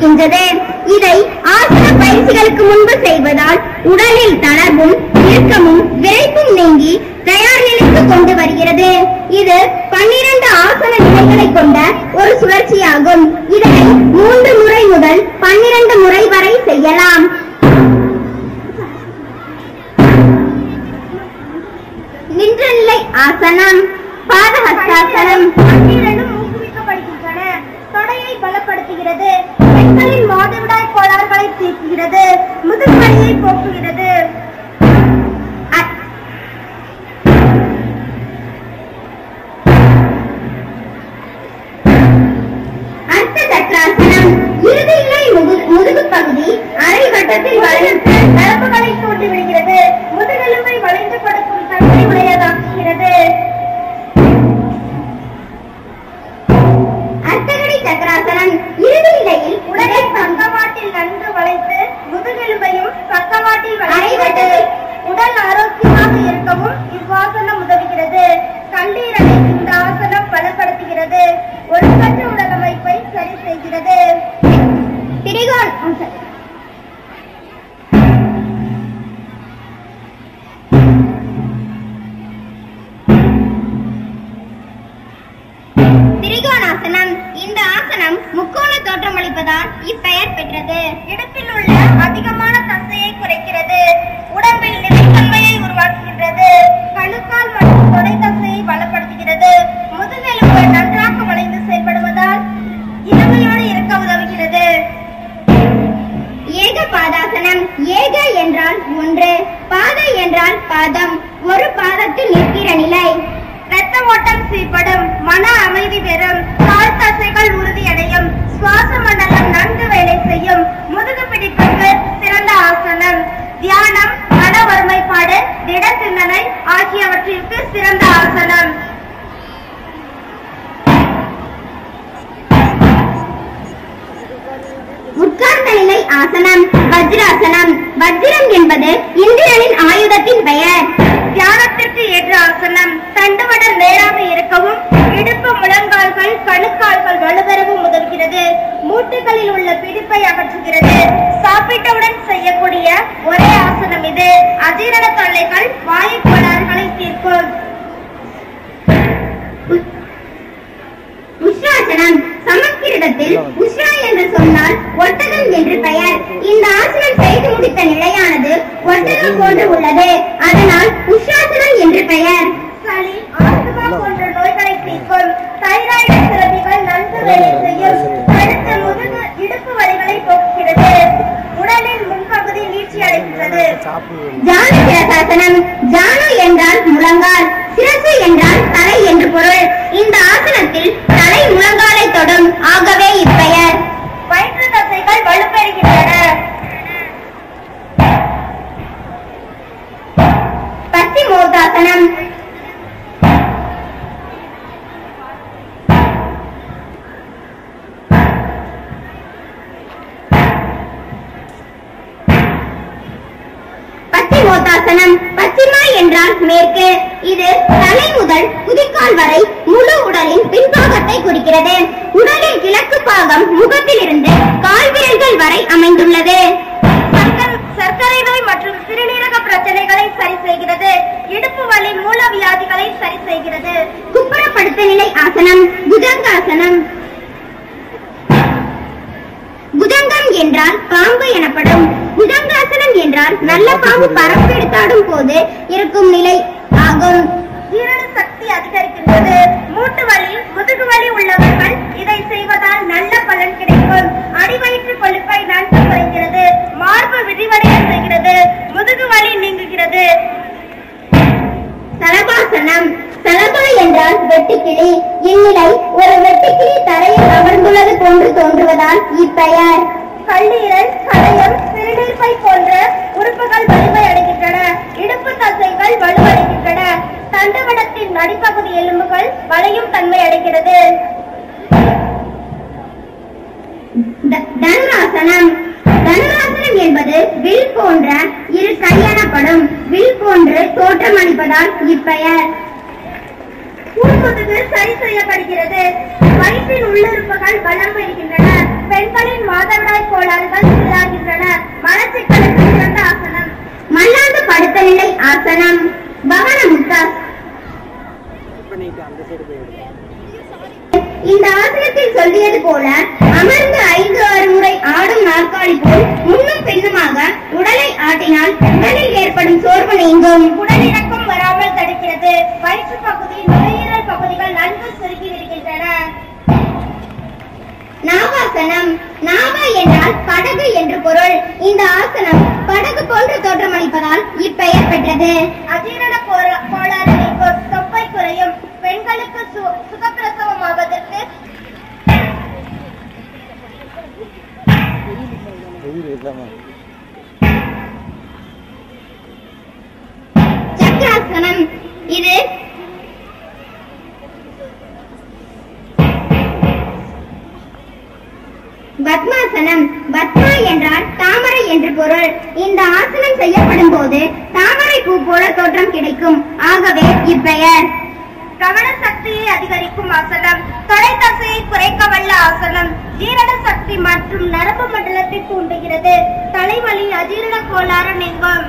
இருக்கின்றது. இதை ஆசன பயிற்சிகளுக்கு முன்பு செய்வதால் உடலில் தளர்வும் இறுக்கமும் விரைப்பும் நீங்கி தயார் நிலைக்கு கொண்டு வருகிறது. இது 12 ஆசன நிலைகளை கொண்ட ஒரு சுழற்சியாகும். இதனை 3 முறை முதல் 12 முறை வரை செய்யலாம். நின்ற நிலை ஆசனம், பாதஹஸ்தாசனம். ஊக்குவிக்கப்படுகின்றன. தொடையை பலப்படுத்துகிறது. பெண்களின் மாதவிடாய் கோளாறுகளை தீர்க்கிறது. முதுகுவலியை போக்குகிறது. அர்த்தசக்ராசனம். இறுதி நிலை முதுகு பகுதி அரை வட்டத்தில் வளைந்து நரம்புகளை தூண்டி விடுகிறது. முதுகெலும்பை வளைந்து கொடுக்கும் தன்மை உடையதாக்குகிறது. அர்த்தகடி சக்கராசனம். இறுதி நிலையில் உடலை பக்கவாட்டில் நன்கு வளைத்து முதுகெலும்பையும் பக்கவாட்டில் வளைத்து உடல் ஆரோக்கியமாக இருக்கவும் இவ்வாசனம் உதவுகிறது. கல்லீரலை இந்த ஆசனம் பலப்படுத்துகிறது. ஒழுங்கற்ற உடலமைப்பை சரி செய்கிறது. திரிகோண திரிகோணாசனம். இந்த ஆசனம் முக்கோண தோற்றமளிப்பதால் இப்பெயர் பெற்றது. இடுப்பில் உள்ள அதிகமான தசையை குறைக்கிறது. உடம்பில் நிலைத்தன்மையை உருவாக்குகிறது. கணுக்கால் மற்றும் தொடை தசையை பலப்படுத்துகிறது. முதுகெலும்பு நன்றாக வளைந்து செயல்படுவதால் இளமையோடு இருக்க உதவுகிறது. ஏக பாதாசனம். ஏக என்றால் ஒன்று, பாத என்றால் பாதம், ஒரு பாதத்தில் நிற்கிற நிலை. இரத்த ஓட்டம் சீர்படும். மன அமைதி பெறும். கால் தசைகள் உறுதியடையும். சுவாச மண்டலம் நன்கு வேலை செய்யும். முதுகு பிடிப்புக்கு சிறந்த ஆசனம். தியானம், மன ஒருமைப்பாடு, திட சிந்தனை ஆகியவற்றிற்கு சிறந்த ஆசனம். உட்கார்ந்த நிலை ஆசனம், வஜ்ராசனம். வஜ்ரம் என்பது இந்திரனின் ஆயுதத்தின் பெயர். தியானத்திற்கு ஏற்ற ஆசனம். தண்டுவடம் நேராக இருக்கவும் இடுப்பு, முழங்கால்கள், கணுக்கால்கள் வலுப்பெறவும் உதவுகிறது. மூட்டுகளில் உள்ள பிடிப்பை அகற்றுகிறது. சாப்பிட்டவுடன் செய்யக்கூடிய ஒரே ஆசனம் இது. அஜீரண தொல்லைகள், வாயு கோளாறுகளை தீர்க்கும். உஷ்ராசனம். சமஸ்கிருதத்தில் உஷ்ரா என்று சொன்னால் ஒட்டகம் என்று பெயர். இந்த ஆசனம் செய்து முடித்த நிலையானது ஒட்டகம் போன்று உள்ளது. அதனால் உஷ்ராசனம் என்று பெயர். சளி, ஆஸ்துமா போன்ற நோய்களை தீர்க்கும். தைராய்டு சுரப்பிகள் நன்கு வேலை செய்யும். கழுத்து, முதுகு, இடுப்பு வலிகளை போக்குகிறது. உடலின் முன்பகுதி நீட்சி அடைகிறது. ஜானு சிரசாசனம். ஜானு என்றால் முழங்கால், சிரசு என்றால் தலை என்று பொருள். இந்த ஆசனத்தில் தலை முழங்காலை தொடும். ஆகவே இப்பெயர். வயிற்று தசைகள் வலுப்பெறுகின்றன. பச்சிமோத்தாசனம். பச்சிமோத்தாசனம். பச்சிமா என்றால் மேற்கு. இது தலை முதல் குதிக்கால் வரை முழு உடலின் பின்பாகத்தை குறிக்கிறது. உடலின் கிழக்கு பாகம் முகத்தில் இருந்து கால் விரல்கள் வரை அமைந்துள்ளது. சர்க்கரை நோய் மற்றும் சிறுநீரக பிரச்சனைகளை சரி செய்கிறது. இடுப்பு வலி, மூல வியாதிகளை சரி செய்கிறது. குப்புறப்படுத்த நிலை ஆசனம், புஜங்காசனம். புஜங்கம் என்றால் பாம்பு எனப்படும். புஜங்காசனம் என்றால் நல்ல பாம்பு பரப்பெடுத்தாடும் போது இருக்கும் நிலை ஆகும். ஜீரண சக்தி அதிகரிக்கின்றது. மூட்டு வலி, முதுகு வலி உள்ளவர்கள் இதை செய்வதால் நல்ல பலன் கிடைக்கும். அடிவயிற்று கொழுப்பை நன்கு குறைக்கிறது. மார்பு விரிவடைய செய்கிறது. முதுகு வலி நீங்குகிறது. சலபாசனம். சலபா என்றால் வெட்டுக்கிளி. இந்நிலை ஒரு வெட்டுக்கிளி தரையில் அமர்ந்துள்ளது போன்று தோன்றுவதால் இப்பெயர். கல்லீரல், கணையம், சிறுநீர்ப்பை போன்ற உறுப்புகள் வலிமை அடைகின்றன. இடுப்பு தசைகள் வலுவடைகின்றன. தண்டுவடத்தின் நடுப்பகுதி எலும்புகள் வளையும் தன்மை அடைகிறது. தனுராசனம். தனுராசனம் என்பது வில் போன்ற இரு கை எனப்படும். வில் போன்று தோற்றம் அளிப்பதால் இப்பெயர். உள்முதுகு சரி செய்யப்படுகிறது. வயிற்றின் உள்ளுறுப்புகள் பலம் பெறுகின்றன. பெண்களின் மாதவிடாய் கோளாறுகள் சீராகின்றன. மலச்சிக்கலுக்கு சிறந்த ஆசனம் மல்லாந்து படுத்த நிலை ஆசனம். பவன முத்தாஸ். இந்த ஆசனத்தில் சொல்லியது போல அமர்ந்து 5-6 முறை ஆடும் நாற்காலி போல் முன்னும் பின்னுமாக உடலை ஆட்டினால் உடலில் ஏற்படும் சோர்வு நீங்கும். உடலிறக்கம் வராமல் தடுக்கிறது. வயிற்று பகுதி, நுரையீரல் பகுதிகள் நன்கு சுருங்கி விடுகின்றன. நாவாசனம். நாவா என்றால் படகு என்று பொருள். இந்த ஆசனம் படகு போன்று தோற்றமளிப்பதால் இப்பெயர் பெற்றது. அஜீரண கோளாறு நீக்கும். தொப்பை குறையும். பெண்களுக்கு சுகப்பிரசவமாவதற்கு சக்கராசனம். இது பத்மாசனம். பத்மா என்றால் தாமரை என்று பொருள். இந்த ஆசனம் செய்யப்படும் போது தாமரை பூ போல தோற்றம் கிடைக்கும். ஆகவே இப்பெயர். கவன சக்தியை அதிகரிக்கும் ஆசனம். தொடை தசையை குறைக்க வல்ல ஆசனம். ஜீரண சக்தி மற்றும் நரம்பு மண்டலத்தை தூண்டுகிறது. தலைவலி, அஜீரண கோளாறு நீங்கும்.